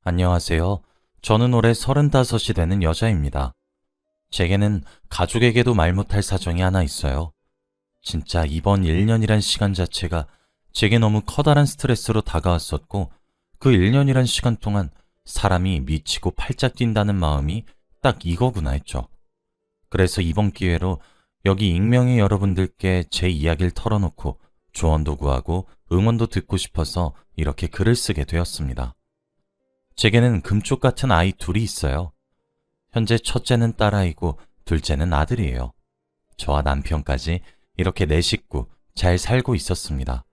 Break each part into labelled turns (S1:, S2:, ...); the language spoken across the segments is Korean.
S1: 안녕하세요. 저는 올해 35이 되는 여자입니다. 제게는 가족에게도 말 못할 사정이 하나 있어요. 진짜 이번 1년이란 시간 자체가 제게 너무 커다란 스트레스로 다가왔었고, 그 1년이란 시간 동안 사람이 미치고 팔짝 뛴다는 마음이 딱 이거구나 했죠. 그래서 이번 기회로 여기 익명의 여러분들께 제 이야기를 털어놓고 조언도 구하고 응원도 듣고 싶어서 이렇게 글을 쓰게 되었습니다. 제게는 금쪽 같은 아이 둘이 있어요. 현재 첫째는 딸아이고 둘째는 아들이에요. 저와 남편까지 이렇게 네 식구 잘 살고 있었습니다.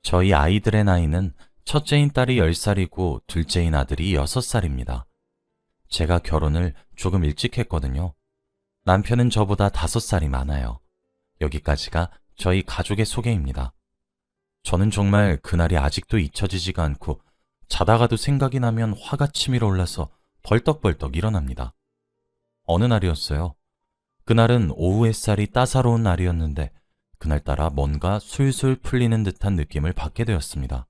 S1: 저희 아이들의 나이는 첫째인 딸이 10살이고 둘째인 아들이 6살입니다. 제가 결혼을 조금 일찍 했거든요. 남편은 저보다 5살이 많아요. 여기까지가 저희 가족의 소개입니다. 저는 정말 그날이 아직도 잊혀지지가 않고 자다가도 생각이 나면 화가 치밀어 올라서 벌떡벌떡 일어납니다. 어느 날이었어요. 그날은 오후 햇살이 따사로운 날이었는데 그날따라 뭔가 술술 풀리는 듯한 느낌을 받게 되었습니다.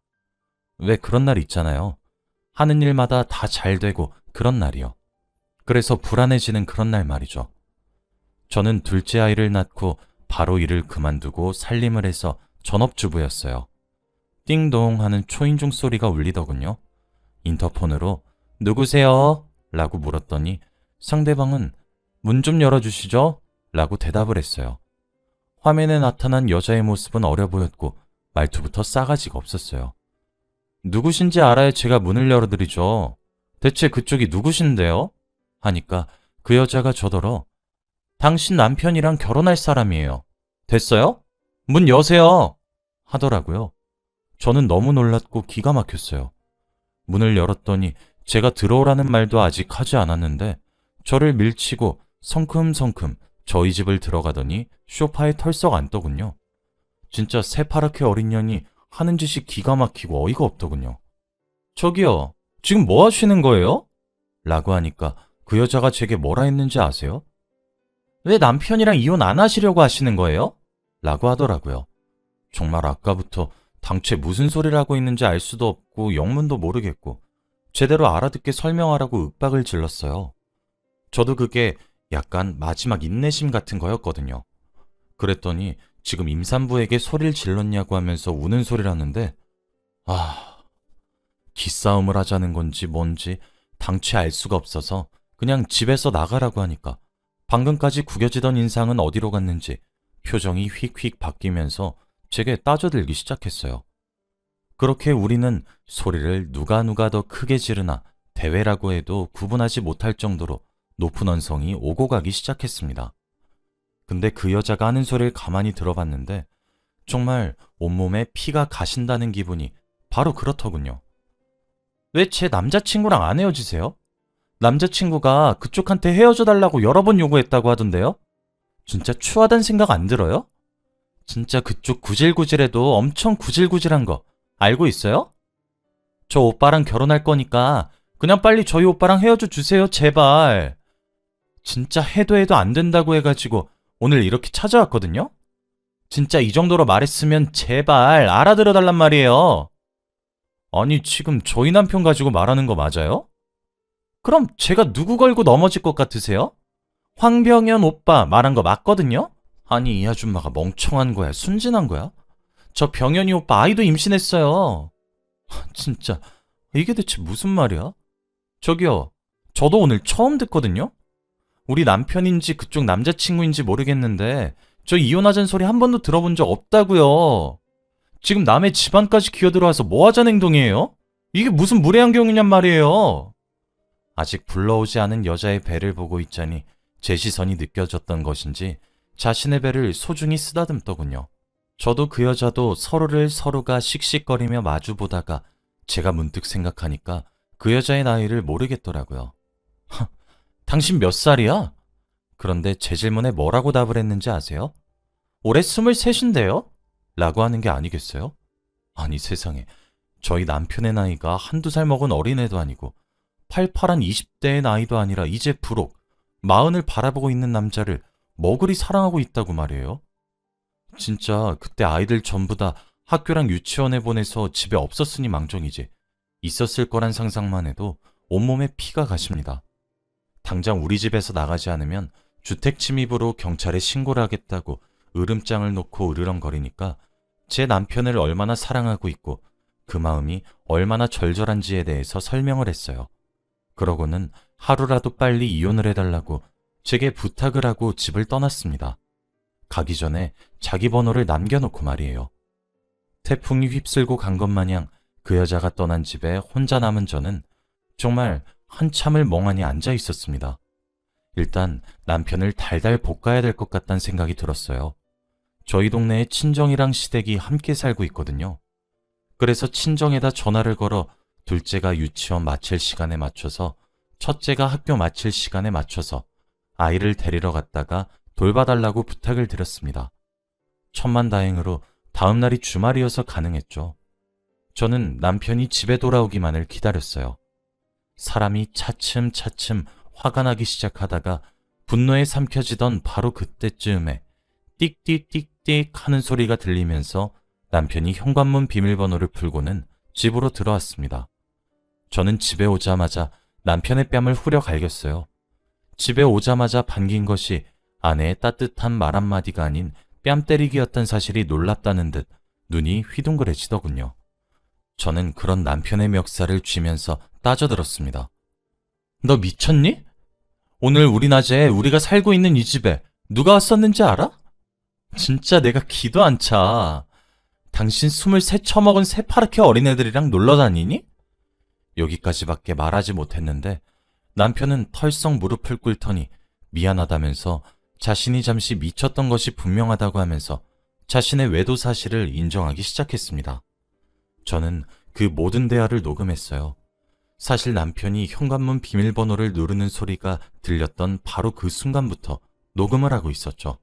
S1: 왜 그런 날 있잖아요. 하는 일마다 다 잘 되고 그런 날이요. 그래서 불안해지는 그런 날 말이죠. 저는 둘째 아이를 낳고 바로 일을 그만두고 살림을 해서 전업주부였어요. 띵동 하는 초인종 소리가 울리더군요. 인터폰으로 누구세요? 라고 물었더니 상대방은 문 좀 열어주시죠? 라고 대답을 했어요. 화면에 나타난 여자의 모습은 어려 보였고 말투부터 싸가지가 없었어요. 누구신지 알아야 제가 문을 열어드리죠. 대체 그쪽이 누구신데요? 하니까 그 여자가 저더러 당신 남편이랑 결혼할 사람이에요. 됐어요? 문 여세요! 하더라고요. 저는 너무 놀랐고 기가 막혔어요. 문을 열었더니 제가 들어오라는 말도 아직 하지 않았는데 저를 밀치고 성큼성큼 저희 집을 들어가더니 소파에 털썩 앉더군요. 진짜 새파랗게 어린 년이 하는 짓이 기가 막히고 어이가 없더군요. 저기요, 지금 뭐 하시는 거예요? 라고 하니까 그 여자가 제게 뭐라 했는지 아세요? 왜 남편이랑 이혼 안 하시려고 하시는 거예요? 라고 하더라고요. 정말 아까부터 당최 무슨 소리를 하고 있는지 알 수도 없고 영문도 모르겠고 제대로 알아듣게 설명하라고 윽박을 질렀어요. 저도 그게 약간 마지막 인내심 같은 거였거든요. 그랬더니 지금 임산부에게 소리를 질렀냐고 하면서 우는 소리를 하는데 기싸움을 하자는 건지 뭔지 당최 알 수가 없어서 그냥 집에서 나가라고 하니까 방금까지 구겨지던 인상은 어디로 갔는지 표정이 휙휙 바뀌면서 제게 따져들기 시작했어요. 그렇게 우리는 소리를 누가 더 크게 지르나 대회라고 해도 구분하지 못할 정도로 높은 언성이 오고 가기 시작했습니다. 근데 그 여자가 하는 소리를 가만히 들어봤는데 정말 온몸에 피가 가신다는 기분이 바로 그렇더군요. 왜 제 남자친구랑 안 헤어지세요? 남자친구가 그쪽한테 헤어져 달라고 여러 번 요구했다고 하던데요? 진짜 추하단 생각 안 들어요? 진짜 그쪽 구질구질해도 엄청 구질구질한 거 알고 있어요? 저 오빠랑 결혼할 거니까 그냥 빨리 저희 오빠랑 헤어져 주세요, 제발. 진짜 해도 안 된다고 해가지고 오늘 이렇게 찾아왔거든요? 진짜 이 정도로 말했으면 제발 알아들어 달란 말이에요. 아니, 지금 저희 남편 가지고 말하는 거 맞아요? 그럼 제가 누구 걸고 넘어질 것 같으세요? 황병현 오빠 말한 거 맞거든요? 아니, 이 아줌마가 멍청한 거야, 순진한 거야? 저 병현이 오빠 아이도 임신했어요. 진짜 이게 대체 무슨 말이야? 저기요, 저도 오늘 처음 듣거든요? 우리 남편인지 그쪽 남자친구인지 모르겠는데 저 이혼하자는 소리 한 번도 들어본 적 없다고요. 지금 남의 집안까지 기어들어와서 뭐 하자는 행동이에요? 이게 무슨 무례한경우냔 말이에요. 아직 불러오지 않은 여자의 배를 보고 있자니 제 시선이 느껴졌던 것인지 자신의 배를 소중히 쓰다듬더군요. 저도 그 여자도 서로를 서로가 씩씩거리며 마주보다가 제가 문득 생각하니까 그 여자의 나이를 모르겠더라고요. 당신 몇 살이야? 그런데 제 질문에 뭐라고 답을 했는지 아세요? 올해 23인데요? 라고 하는 게 아니겠어요? 아니 세상에, 저희 남편의 나이가 한두 살 먹은 어린애도 아니고 팔팔한 20대의 나이도 아니라 이제 부록 40을 바라보고 있는 남자를 뭐 그리 사랑하고 있다고 말이에요? 진짜 그때 아이들 전부 다 학교랑 유치원에 보내서 집에 없었으니 망정이지 있었을 거란 상상만 해도 온몸에 피가 가십니다. 당장 우리 집에서 나가지 않으면 주택 침입으로 경찰에 신고를 하겠다고 으름장을 놓고 으르렁거리니까 제 남편을 얼마나 사랑하고 있고 그 마음이 얼마나 절절한지에 대해서 설명을 했어요. 그러고는 하루라도 빨리 이혼을 해달라고 제게 부탁을 하고 집을 떠났습니다. 가기 전에 자기 번호를 남겨놓고 말이에요. 태풍이 휩쓸고 간 것 마냥 그 여자가 떠난 집에 혼자 남은 저는 정말 한참을 멍하니 앉아 있었습니다. 일단 남편을 달달 볶아야 될 것 같다는 생각이 들었어요. 저희 동네에 친정이랑 시댁이 함께 살고 있거든요. 그래서 친정에다 전화를 걸어 둘째가 유치원 마칠 시간에 맞춰서 첫째가 학교 마칠 시간에 맞춰서 아이를 데리러 갔다가 돌봐달라고 부탁을 드렸습니다. 천만다행으로 다음 날이 주말이어서 가능했죠. 저는 남편이 집에 돌아오기만을 기다렸어요. 사람이 차츰차츰 화가 나기 시작하다가 분노에 삼켜지던 바로 그때쯤에 띡띡띡띡 하는 소리가 들리면서 남편이 현관문 비밀번호를 풀고는 집으로 들어왔습니다. 저는 집에 오자마자 남편의 뺨을 후려 갈겼어요. 집에 오자마자 반긴 것이 아내의 따뜻한 말 한마디가 아닌 뺨 때리기였던 사실이 놀랍다는 듯 눈이 휘둥그레지더군요. 저는 그런 남편의 멱살을 쥐면서 따져들었습니다. 너 미쳤니? 오늘 우리 낮에 우리가 살고 있는 이 집에 누가 왔었는지 알아? 진짜 내가 기도 안 차. 당신 23 처먹은 새파랗게 어린애들이랑 놀러 다니니? 여기까지밖에 말하지 못했는데 남편은 털썩 무릎을 꿇더니 미안하다면서 자신이 잠시 미쳤던 것이 분명하다고 하면서 자신의 외도 사실을 인정하기 시작했습니다. 저는 그 모든 대화를 녹음했어요. 사실 남편이 현관문 비밀번호를 누르는 소리가 들렸던 바로 그 순간부터 녹음을 하고 있었죠.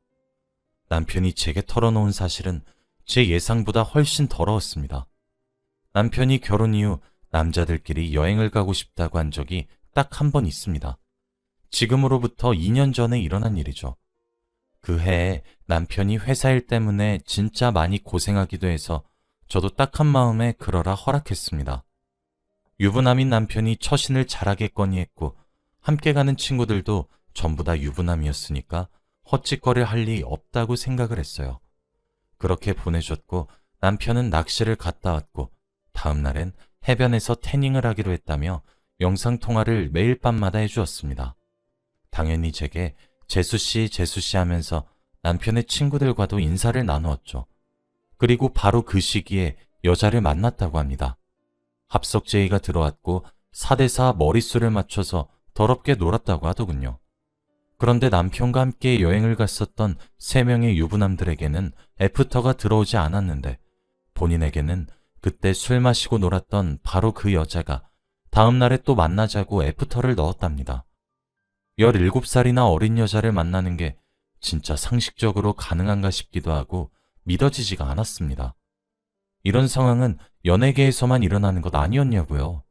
S1: 남편이 제게 털어놓은 사실은 제 예상보다 훨씬 더러웠습니다. 남편이 결혼 이후 남자들끼리 여행을 가고 싶다고 한 적이 딱 한 번 있습니다. 지금으로부터 2년 전에 일어난 일이죠. 그 해에 남편이 회사 일 때문에 진짜 많이 고생하기도 해서 저도 딱한 마음에 그러라 허락했습니다. 유부남인 남편이 처신을 잘하겠거니 했고 함께 가는 친구들도 전부 다 유부남이었으니까 헛짓거릴 할 리 없다고 생각을 했어요. 그렇게 보내줬고 남편은 낚시를 갔다 왔고 다음 날엔 해변에서 태닝을 하기로 했다며 영상통화를 매일 밤마다 해주었습니다. 당연히 제게 재수씨 하면서 남편의 친구들과도 인사를 나누었죠. 그리고 바로 그 시기에 여자를 만났다고 합니다. 합석제의가 들어왔고 4대4 머릿수를 맞춰서 더럽게 놀았다고 하더군요. 그런데 남편과 함께 여행을 갔었던 3명의 유부남들에게는 애프터가 들어오지 않았는데 본인에게는 그때 술 마시고 놀았던 바로 그 여자가 다음 날에 또 만나자고 애프터를 넣었답니다. 17살이나 어린 여자를 만나는 게 진짜 상식적으로 가능한가 싶기도 하고 믿어지지가 않았습니다. 이런 상황은 연예계에서만 일어나는 것 아니었냐고요.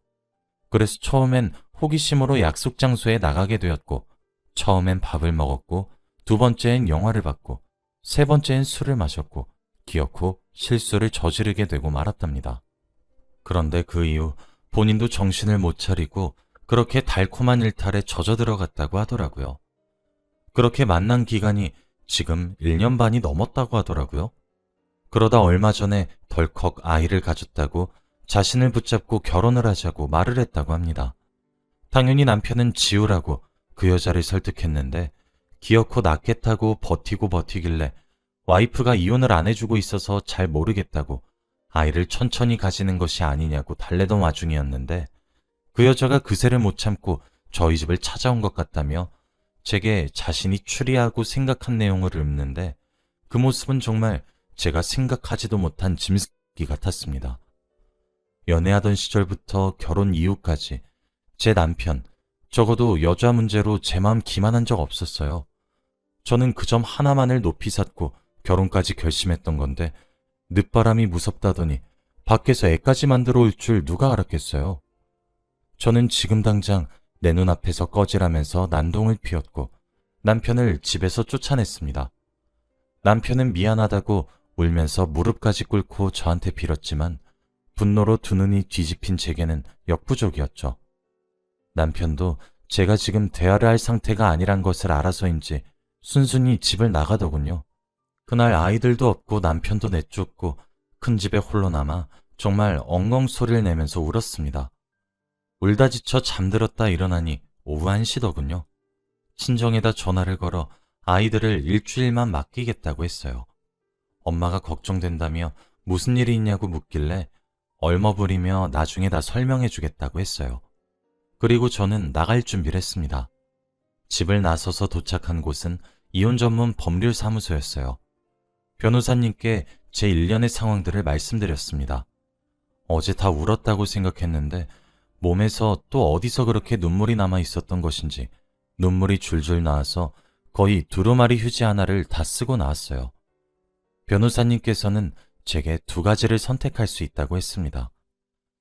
S1: 그래서 처음엔 호기심으로 약속 장소에 나가게 되었고 처음엔 밥을 먹었고 두 번째엔 영화를 봤고 세 번째엔 술을 마셨고 기어코 실수를 저지르게 되고 말았답니다. 그런데 그 이후 본인도 정신을 못 차리고 그렇게 달콤한 일탈에 젖어들어갔다고 하더라고요. 그렇게 만난 기간이 지금 1년 반이 넘었다고 하더라고요. 그러다 얼마 전에 덜컥 아이를 가졌다고 자신을 붙잡고 결혼을 하자고 말을 했다고 합니다. 당연히 남편은 지우라고 그 여자를 설득했는데 기어코 낳겠다고 버티길래 와이프가 이혼을 안 해주고 있어서 잘 모르겠다고 아이를 천천히 가지는 것이 아니냐고 달래던 와중이었는데 그 여자가 그새를 못 참고 저희 집을 찾아온 것 같다며 제게 자신이 추리하고 생각한 내용을 읊는데 그 모습은 정말 제가 생각하지도 못한 짐승기 같았습니다. 연애하던 시절부터 결혼 이후까지 제 남편, 적어도 여자 문제로 제 마음 기만한 적 없었어요. 저는 그 점 하나만을 높이 샀고 결혼까지 결심했던 건데 늦바람이 무섭다더니 밖에서 애까지 만들어 올 줄 누가 알았겠어요. 저는 지금 당장 내 눈앞에서 꺼지라면서 난동을 피웠고 남편을 집에서 쫓아냈습니다. 남편은 미안하다고 울면서 무릎까지 꿇고 저한테 빌었지만 분노로 두 눈이 뒤집힌 제게는 역부족이었죠. 남편도 제가 지금 대화를 할 상태가 아니란 것을 알아서인지 순순히 집을 나가더군요. 그날 아이들도 없고 남편도 내쫓고 큰 집에 홀로 남아 정말 엉엉 소리를 내면서 울었습니다. 울다 지쳐 잠들었다 일어나니 오후 1시더군요. 친정에다 전화를 걸어 아이들을 일주일만 맡기겠다고 했어요. 엄마가 걱정된다며 무슨 일이 있냐고 묻길래 얼머부리며 나중에 다 설명해 주겠다고 했어요. 그리고 저는 나갈 준비를 했습니다. 집을 나서서 도착한 곳은 이혼 전문 법률 사무소였어요. 변호사님께 제 일련의 상황들을 말씀드렸습니다. 어제 다 울었다고 생각했는데 몸에서 또 어디서 그렇게 눈물이 남아 있었던 것인지 눈물이 줄줄 나와서 거의 두루마리 휴지 하나를 다 쓰고 나왔어요. 변호사님께서는 제게 2가지를 선택할 수 있다고 했습니다.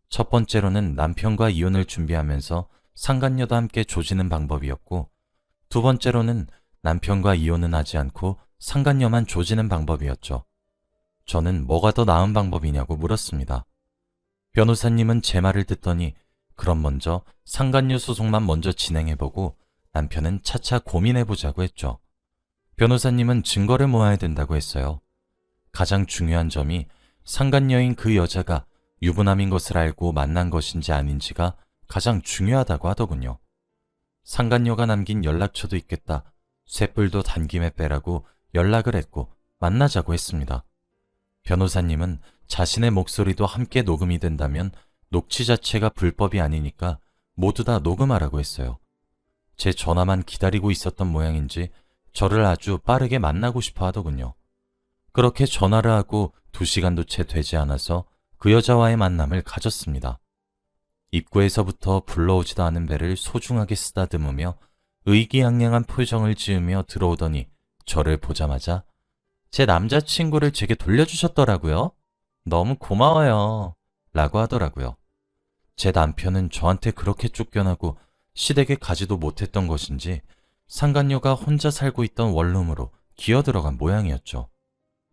S1: 첫 번째로는 남편과 이혼을 준비하면서 상간녀도 함께 조지는 방법이었고, 2번째로는 남편과 이혼은 하지 않고 상간녀만 조지는 방법이었죠. 저는 뭐가 더 나은 방법이냐고 물었습니다. 변호사님은 제 말을 듣더니 그럼 먼저 상간녀 소송만 먼저 진행해보고 남편은 차차 고민해보자고 했죠. 변호사님은 증거를 모아야 된다고 했어요. 가장 중요한 점이 상간녀인 그 여자가 유부남인 것을 알고 만난 것인지 아닌지가 가장 중요하다고 하더군요. 상간녀가 남긴 연락처도 있겠다. 쇳불도 단김에 빼라고 연락을 했고 만나자고 했습니다. 변호사님은 자신의 목소리도 함께 녹음이 된다면 녹취 자체가 불법이 아니니까 모두 다 녹음하라고 했어요. 제 전화만 기다리고 있었던 모양인지 저를 아주 빠르게 만나고 싶어 하더군요. 그렇게 전화를 하고 2시간도 채 되지 않아서 그 여자와의 만남을 가졌습니다. 입구에서부터 불러오지도 않은 배를 소중하게 쓰다듬으며 의기양양한 표정을 지으며 들어오더니 저를 보자마자 제 남자친구를 제게 돌려주셨더라고요. 너무 고마워요. 라고 하더라고요. 제 남편은 저한테 그렇게 쫓겨나고 시댁에 가지도 못했던 것인지 상간녀가 혼자 살고 있던 원룸으로 기어들어간 모양이었죠.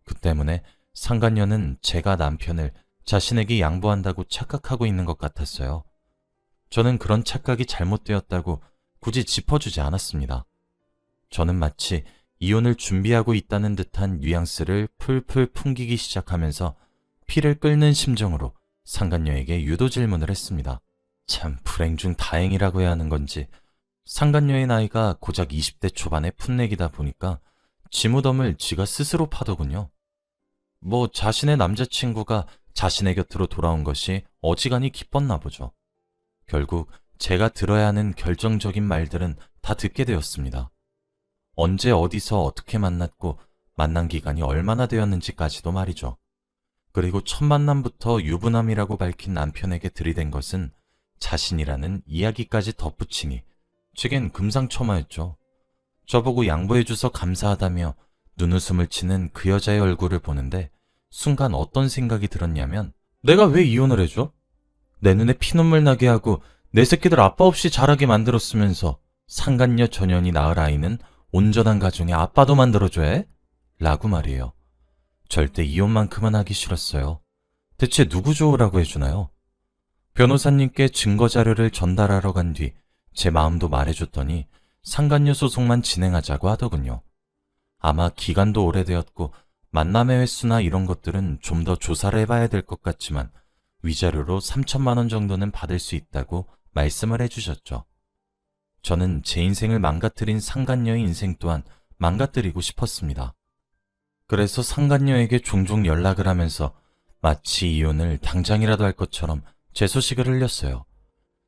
S1: 그 때문에 상간녀는 제가 남편을 자신에게 양보한다고 착각하고 있는 것 같았어요. 저는 그런 착각이 잘못되었다고 굳이 짚어주지 않았습니다. 저는 마치 이혼을 준비하고 있다는 듯한 뉘앙스를 풀풀 풍기기 시작하면서 피를 끓는 심정으로 상간녀에게 유도 질문을 했습니다. 참 불행 중 다행이라고 해야 하는 건지 상간녀의 나이가 고작 20대 초반의 풋내기다 보니까 지무덤을 지가 스스로 파더군요. 뭐 자신의 남자친구가 자신의 곁으로 돌아온 것이 어지간히 기뻤나 보죠. 결국 제가 들어야 하는 결정적인 말들은 다 듣게 되었습니다. 언제 어디서 어떻게 만났고 만난 기간이 얼마나 되었는지까지도 말이죠. 그리고 첫 만남부터 유부남이라고 밝힌 남편에게 들이댄 것은 자신이라는 이야기까지 덧붙이니 제겐 금상첨화였죠. 저보고 양보해줘서 감사하다며 눈웃음을 치는 그 여자의 얼굴을 보는데 순간 어떤 생각이 들었냐면 내가 왜 이혼을 해줘? 내 눈에 피눈물 나게 하고 내 새끼들 아빠 없이 자라게 만들었으면서 상간녀 전현이 낳을 아이는 온전한 가정의 아빠도 만들어줘야 해? 라고 말이에요. 절대 이혼만큼은 하기 싫었어요. 대체 누구 좋으라고 해주나요? 변호사님께 증거 자료를 전달하러 간 뒤 제 마음도 말해줬더니 상간녀 소송만 진행하자고 하더군요. 아마 기간도 오래되었고 만남의 횟수나 이런 것들은 좀 더 조사를 해봐야 될 것 같지만 위자료로 3천만 원 정도는 받을 수 있다고 말씀을 해주셨죠. 저는 제 인생을 망가뜨린 상간녀의 인생 또한 망가뜨리고 싶었습니다. 그래서 상간녀에게 종종 연락을 하면서 마치 이혼을 당장이라도 할 것처럼 제 소식을 흘렸어요.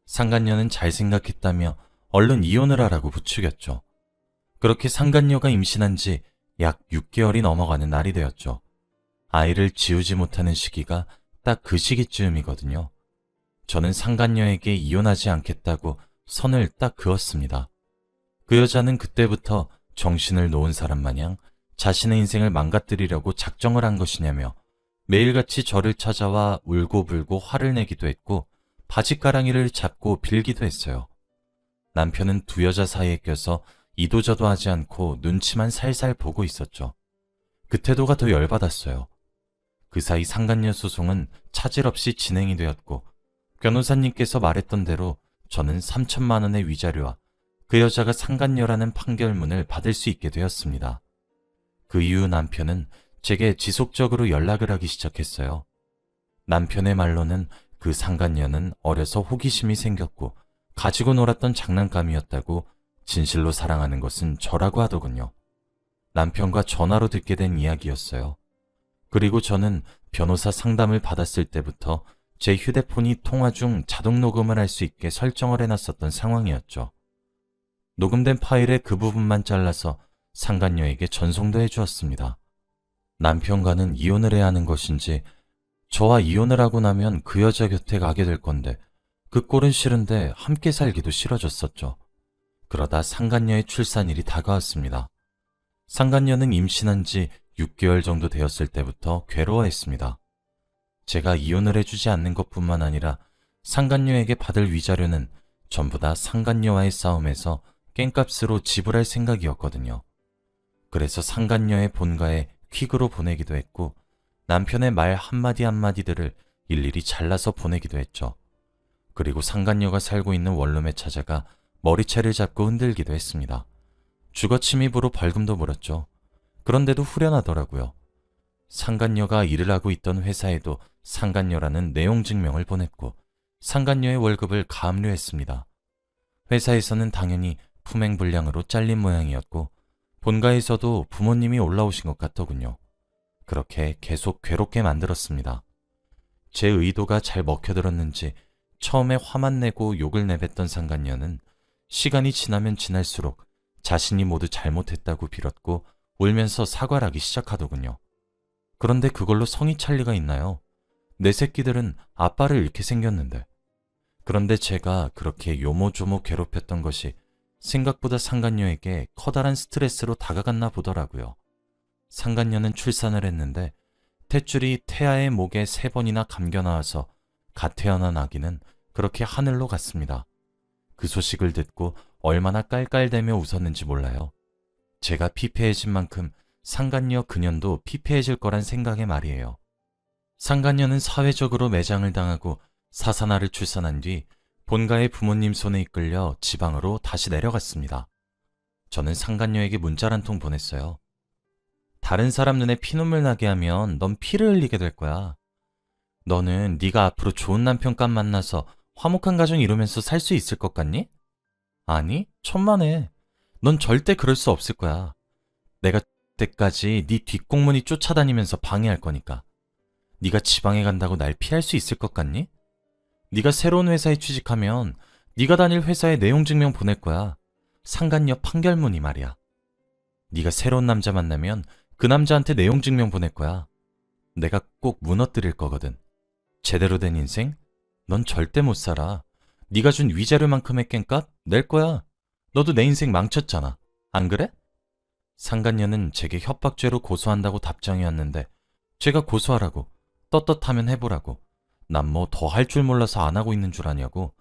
S1: 상간녀는 잘 생각했다며 얼른 이혼을 하라고 부추겼죠. 그렇게 상간녀가 임신한 지 약 6개월이 넘어가는 날이 되었죠. 아이를 지우지 못하는 시기가 딱 그 시기쯤이거든요. 저는 상간녀에게 이혼하지 않겠다고 선을 딱 그었습니다. 그 여자는 그때부터 정신을 놓은 사람 마냥 자신의 인생을 망가뜨리려고 작정을 한 것이냐며 매일같이 저를 찾아와 울고불고 화를 내기도 했고 바짓가랑이를 잡고 빌기도 했어요. 남편은 두 여자 사이에 껴서 이도저도 하지 않고 눈치만 살살 보고 있었죠. 그 태도가 더 열받았어요. 그 사이 상간녀 소송은 차질 없이 진행이 되었고 변호사님께서 말했던 대로 저는 3천만 원의 위자료와 그 여자가 상간녀라는 판결문을 받을 수 있게 되었습니다. 그 이후 남편은 제게 지속적으로 연락을 하기 시작했어요. 남편의 말로는 그 상간녀는 어려서 호기심이 생겼고 가지고 놀았던 장난감이었다고 진실로 사랑하는 것은 저라고 하더군요. 남편과 전화로 듣게 된 이야기였어요. 그리고 저는 변호사 상담을 받았을 때부터 제 휴대폰이 통화 중 자동 녹음을 할 수 있게 설정을 해놨었던 상황이었죠. 녹음된 파일의 그 부분만 잘라서 상간녀에게 전송도 해주었습니다. 남편과는 이혼을 해야 하는 것인지 저와 이혼을 하고 나면 그 여자 곁에 가게 될 건데 그 꼴은 싫은데 함께 살기도 싫어졌었죠. 그러다 상간녀의 출산일이 다가왔습니다. 상간녀는 임신한 지 6개월 정도 되었을 때부터 괴로워했습니다. 제가 이혼을 해주지 않는 것뿐만 아니라 상간녀에게 받을 위자료는 전부 다 상간녀와의 싸움에서 깽값으로 지불할 생각이었거든요. 그래서 상간녀의 본가에 퀵으로 보내기도 했고 남편의 말 한마디 한마디들을 일일이 잘라서 보내기도 했죠. 그리고 상간녀가 살고 있는 원룸에 찾아가 머리채를 잡고 흔들기도 했습니다. 주거침입으로 벌금도 물었죠. 그런데도 후련하더라고요. 상간녀가 일을 하고 있던 회사에도 상간녀라는 내용 증명을 보냈고 상간녀의 월급을 가압류했습니다. 회사에서는 당연히 품행불량으로 잘린 모양이었고 본가에서도 부모님이 올라오신 것 같더군요. 그렇게 계속 괴롭게 만들었습니다. 제 의도가 잘 먹혀들었는지 처음에 화만 내고 욕을 내뱉던 상간녀는 시간이 지나면 지날수록 자신이 모두 잘못했다고 빌었고 울면서 사과를 하기 시작하더군요. 그런데 그걸로 성이 찰 리가 있나요? 내 새끼들은 아빠를 잃게 생겼는데. 그런데 제가 그렇게 요모조모 괴롭혔던 것이 생각보다 상간녀에게 커다란 스트레스로 다가갔나 보더라고요. 상간녀는 출산을 했는데 탯줄이 태아의 목에 3번이나 감겨 나와서 갓 태어난 아기는 그렇게 하늘로 갔습니다. 그 소식을 듣고 얼마나 깔깔대며 웃었는지 몰라요. 제가 피폐해진 만큼 상간녀 그년도 피폐해질 거란 생각에 말이에요. 상간녀는 사회적으로 매장을 당하고 사사나를 출산한 뒤 본가의 부모님 손에 이끌려 지방으로 다시 내려갔습니다. 저는 상간녀에게 문자를 한 통 보냈어요. 다른 사람 눈에 피눈물 나게 하면 넌 피를 흘리게 될 거야. 너는 네가 앞으로 좋은 남편감 만나서 화목한 가정 이루면서 살 수 있을 것 같니? 아니, 천만에. 넌 절대 그럴 수 없을 거야. 내가 때까지 네 뒷공문이 쫓아다니면서 방해할 거니까. 네가 지방에 간다고 날 피할 수 있을 것 같니? 네가 새로운 회사에 취직하면 네가 다닐 회사에 내용 증명 보낼 거야. 상간녀 판결문이 말이야. 네가 새로운 남자 만나면 그 남자한테 내용 증명 보낼 거야. 내가 꼭 무너뜨릴 거거든. 제대로 된 인생? 넌 절대 못 살아. 네가 준 위자료만큼의 깽값 낼 거야. 너도 내 인생 망쳤잖아. 안 그래? 상간녀는 제게 협박죄로 고소한다고 답장이 왔는데 제가 고소하라고, 떳떳하면 해보라고, 난 뭐 더 할 줄 몰라서 안 하고 있는 줄 아냐고,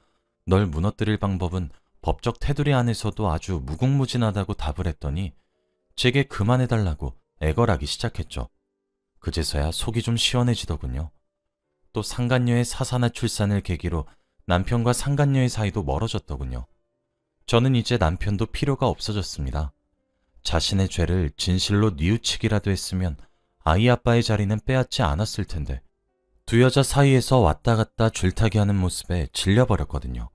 S1: 널 무너뜨릴 방법은 법적 테두리 안에서도 아주 무궁무진하다고 답을 했더니 제게 그만해달라고 애걸하기 시작했죠. 그제서야 속이 좀 시원해지더군요. 또 상간녀의 사사나 출산을 계기로 남편과 상간녀의 사이도 멀어졌더군요. 저는 이제 남편도 필요가 없어졌습니다. 자신의 죄를 진실로 뉘우치기라도 했으면 아이 아빠의 자리는 빼앗지 않았을 텐데 두 여자 사이에서 왔다 갔다 줄타기 하는 모습에 질려버렸거든요.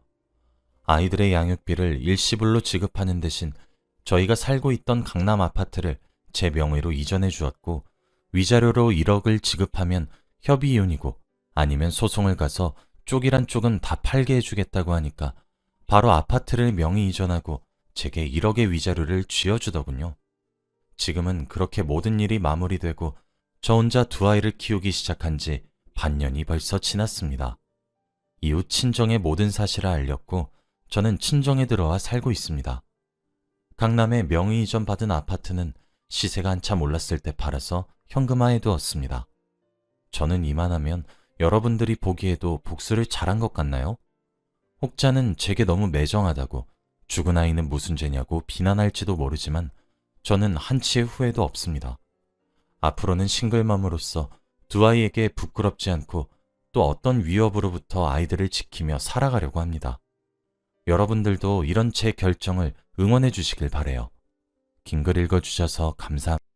S1: 아이들의 양육비를 일시불로 지급하는 대신 저희가 살고 있던 강남 아파트를 제 명의로 이전해 주었고 위자료로 1억을 지급하면 협의 이혼이고 아니면 소송을 가서 쪽이란 쪽은 다 팔게 해주겠다고 하니까 바로 아파트를 명의 이전하고 제게 1억의 위자료를 쥐어주더군요. 지금은 그렇게 모든 일이 마무리되고 저 혼자 두 아이를 키우기 시작한 지 반년이 벌써 지났습니다. 이후 친정의 모든 사실을 알렸고 저는 친정에 들어와 살고 있습니다. 강남에 명의 이전 받은 아파트는 시세가 한참 올랐을 때 팔아서 현금화해 두었습니다. 저는 이만하면 여러분들이 보기에도 복수를 잘한 것 같나요? 혹자는 제게 너무 매정하다고 죽은 아이는 무슨 죄냐고 비난할지도 모르지만 저는 한치의 후회도 없습니다. 앞으로는 싱글맘으로서 두 아이에게 부끄럽지 않고 또 어떤 위협으로부터 아이들을 지키며 살아가려고 합니다. 여러분들도 이런 제 결정을 응원해 주시길 바래요. 긴 글 읽어주셔서 감사합니다.